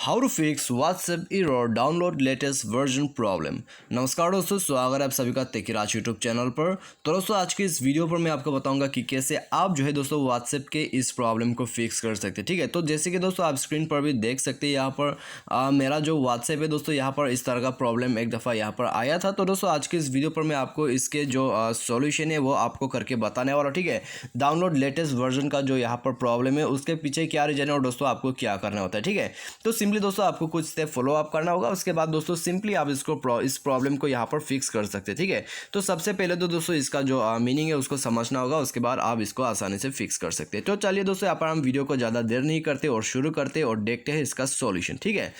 How to fix WhatsApp error download latest version problem. नमस्कार दोस्तों, स्वागत है आप सभी का टेकीराज यूट्यूब चैनल पर। तो दोस्तों आज की इस वीडियो पर मैं आपको बताऊंगा कि कैसे आप जो है दोस्तों व्हाट्सएप के इस प्रॉब्लम को फिक्स कर सकते हैं। ठीक है, तो जैसे कि दोस्तों आप स्क्रीन पर भी देख सकते हैं, यहाँ पर मेरा जो व्हाट्सएप है दोस्तों, यहाँ पर इस तरह का प्रॉब्लम एक दफ़ा यहाँ पर आया था। तो दोस्तों आज की इस वीडियो पर मैं आपको इसके जो सॉल्यूशन है वो आपको करके बताने वाला। ठीक है, डाउनलोड लेटेस्ट वर्जन का जो यहाँ पर प्रॉब्लम है उसके पीछे क्या रीजन है और दोस्तों आपको क्या करना होता है। ठीक है, तो सिंपली दोस्तों आपको कुछ स्टेप फॉलो अप करना होगा। उसके बाद दोस्तों सिंपली आप इस प्रॉब्लम को यहाँ पर फिक्स कर सकते हैं। ठीक है, तो सबसे पहले तो दोस्तों इसका जो मीनिंग है उसको समझना होगा, उसके बाद आप इसको आसानी से फिक्स कर सकते हैं। तो चलिए दोस्तों यहाँ पर हम वीडियो को ज़्यादा देर नहीं करते और शुरू करते और देखते हैं इसका सॉल्यूशन। ठीक है,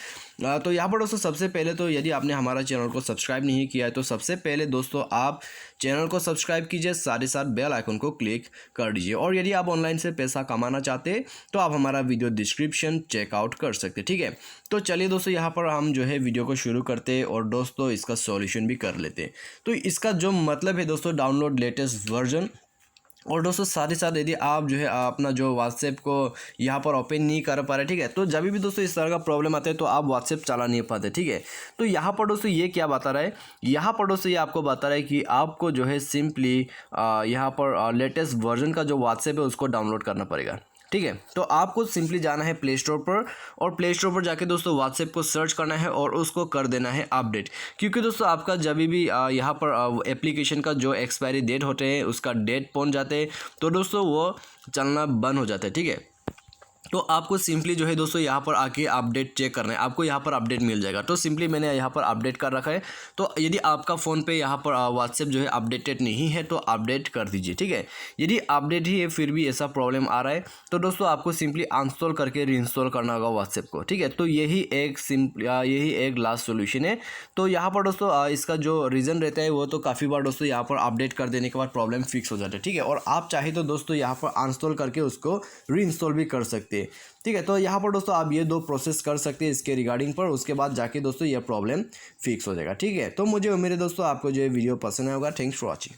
तो यहाँ पर दोस्तों सबसे पहले तो यदि आपने हमारा चैनल को सब्सक्राइब नहीं किया है तो सबसे पहले दोस्तों आप चैनल को सब्सक्राइब कीजिए, साथ ही साथ बेल आइकन को क्लिक कर दीजिए। और यदि आप ऑनलाइन से पैसा कमाना चाहते हैं तो आप हमारा वीडियो डिस्क्रिप्शन चेकआउट कर सकते हैं। ठीक है, तो चलिए दोस्तों यहाँ पर हम जो है वीडियो को शुरू करते हैं और दोस्तों इसका सॉल्यूशन भी कर लेते हैं। तो इसका जो मतलब है दोस्तों डाउनलोड लेटेस्ट वर्जन। और दोस्तों साथ ही साथ यदि आप जो है अपना जो व्हाट्सएप को यहाँ पर ओपन नहीं कर पा रहे, ठीक है, तो जब भी दोस्तों इस तरह का प्रॉब्लम आता है तो आप व्हाट्सएप चला नहीं पाते। ठीक है, तो यहाँ पर दोस्तों ये क्या बता रहा है, यहाँ पर दोस्तों ये आपको बता रहा है कि आपको जो है सिंपली यहाँ पर लेटेस्ट वर्जन का जो व्हाट्सएप है उसको डाउनलोड करना पड़ेगा। ठीक है, तो आपको सिंपली जाना है प्ले स्टोर पर और प्ले स्टोर पर जाके दोस्तों व्हाट्सएप को सर्च करना है और उसको कर देना है अपडेट। क्योंकि दोस्तों आपका जब भी यहाँ पर एप्लीकेशन का जो एक्सपायरी डेट होते हैं उसका डेट पहुंच जाते हैं तो दोस्तों वो चलना बंद हो जाता है। ठीक है, तो आपको सिंपली जो है दोस्तों यहाँ पर आके अपडेट चेक करना है, आपको यहाँ पर अपडेट मिल जाएगा। तो सिंपली मैंने यहाँ पर अपडेट कर रखा है। तो यदि आपका फ़ोन पे यहाँ पर व्हाट्सएप जो है अपडेटेड नहीं है तो अपडेट कर दीजिए। ठीक है, यदि अपडेट ही है फिर भी ऐसा प्रॉब्लम आ रहा है तो दोस्तों आपको सिंपली अनइंस्टॉल करके रीइंस्टॉल करना होगा व्हाट्सएप को। ठीक है, तो यही एक लास्ट सोल्यूशन है। तो यहाँ पर दोस्तों इसका जो रीज़न रहता है वो तो काफ़ी बार दोस्तों यहाँ पर अपडेट कर देने के बाद प्रॉब्लम फिक्स हो जाता है। ठीक है, और आप चाहे तो दोस्तों यहाँ पर अनइंस्टॉल करके उसको रीइंस्टॉल भी कर सकते हैं। ठीक है, तो यहाँ पर दोस्तों आप ये दो प्रोसेस कर सकते हैं इसके रिगार्डिंग पर, उसके बाद जाके दोस्तों ये प्रॉब्लम फिक्स हो जाएगा। ठीक है, तो मुझे उम्मीद है दोस्तों आपको जो वीडियो पसंद आया होगा। Thanks for watching.